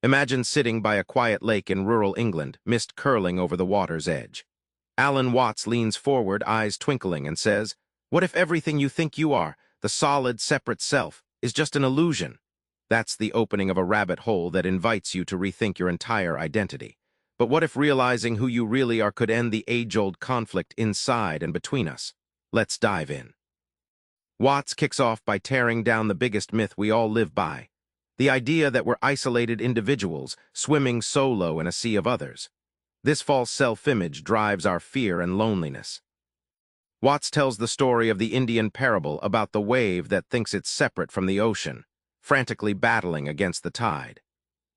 Imagine sitting by a quiet lake in rural England, mist curling over the water's edge. Alan Watts leans forward, eyes twinkling, and says, "What if everything you think you are, the solid, separate self, is just an illusion?" That's the opening of a rabbit hole that invites you to rethink your entire identity. But what if realizing who you really are could end the age-old conflict inside and between us? Let's dive in. Watts kicks off by tearing down the biggest myth we all live by, the idea that we're isolated individuals swimming solo in a sea of others. This false self-image drives our fear and loneliness. Watts tells the story of the Indian parable about the wave that thinks it's separate from the ocean, frantically battling against the tide.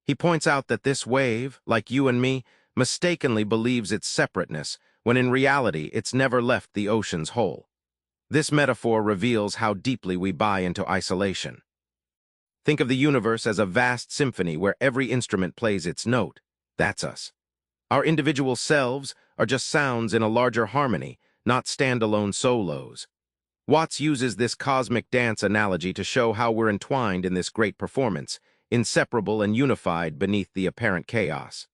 He points out that this wave, like you and me, mistakenly believes its separateness, when in reality it's never left the ocean's whole. This metaphor reveals how deeply we buy into isolation. Think of the universe as a vast symphony where every instrument plays its note. That's us. Our individual selves are just sounds in a larger harmony, not standalone solos. Watts uses this cosmic dance analogy to show how we're entwined in this great performance, inseparable and unified beneath the apparent chaos.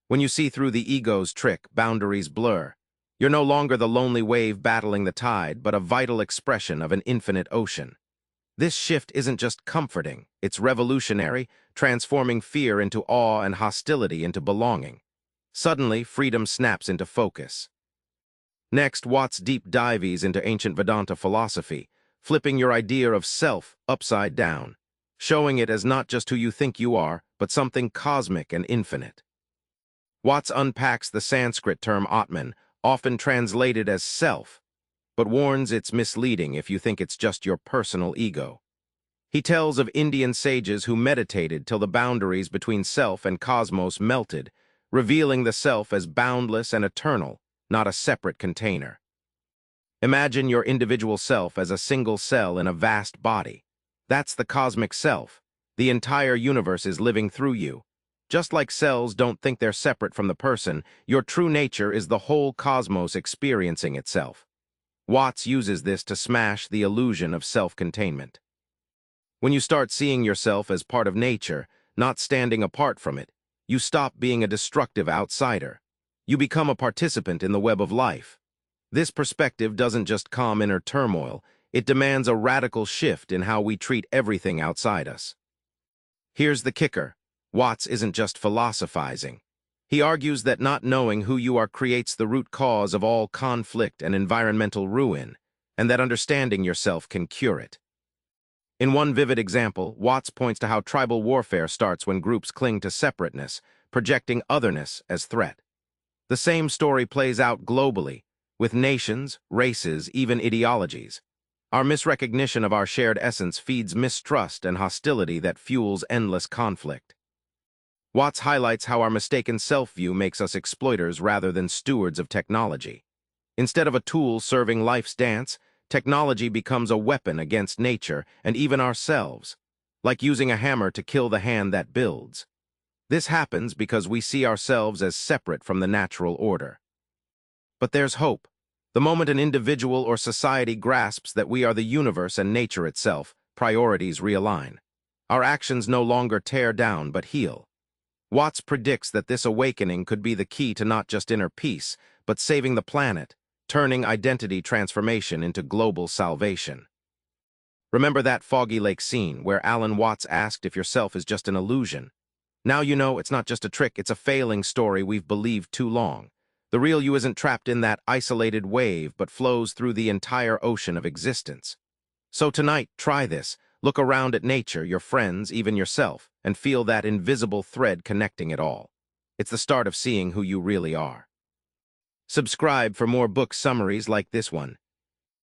When you see through the ego's trick, boundaries blur. You're no longer the lonely wave battling the tide, but a vital expression of an infinite ocean. This shift isn't just comforting, it's revolutionary, transforming fear into awe and hostility into belonging. Suddenly, freedom snaps into focus. Next, Watts deep dives into ancient Vedanta philosophy, flipping your idea of self upside down, showing it as not just who you think you are, but something cosmic and infinite. Watts unpacks the Sanskrit term Atman, often translated as self, but warns it's misleading if you think it's just your personal ego. He tells of Indian sages who meditated till the boundaries between self and cosmos melted, revealing the self as boundless and eternal, not a separate container. Imagine your individual self as a single cell in a vast body. That's the cosmic self. The entire universe is living through you. Just like cells don't think they're separate from the person, your true nature is the whole cosmos experiencing itself. Watts uses this to smash the illusion of self-containment. When you start seeing yourself as part of nature, not standing apart from it, you stop being a destructive outsider. You become a participant in the web of life. This perspective doesn't just calm inner turmoil, it demands a radical shift in how we treat everything outside us. Here's the kicker. Watts isn't just philosophizing. He argues that not knowing who you are creates the root cause of all conflict and environmental ruin, and that understanding yourself can cure it. In one vivid example, Watts points to how tribal warfare starts when groups cling to separateness, projecting otherness as threat. The same story plays out globally, with nations, races, even ideologies. Our misrecognition of our shared essence feeds mistrust and hostility that fuels endless conflict. Watts highlights how our mistaken self-view makes us exploiters rather than stewards of technology. Instead of a tool serving life's dance, technology becomes a weapon against nature and even ourselves, like using a hammer to kill the hand that builds. This happens because we see ourselves as separate from the natural order. But there's hope. The moment an individual or society grasps that we are the universe and nature itself, priorities realign. Our actions no longer tear down but heal. Watts predicts that this awakening could be the key to not just inner peace, but saving the planet, turning identity transformation into global salvation. Remember that foggy lake scene where Alan Watts asked if yourself is just an illusion? Now you know it's not just a trick, it's a failing story we've believed too long. The real you isn't trapped in that isolated wave, but flows through the entire ocean of existence. So tonight, try this. Look around at nature, your friends, even yourself, and feel that invisible thread connecting it all. It's the start of seeing who you really are. Subscribe for more book summaries like this one.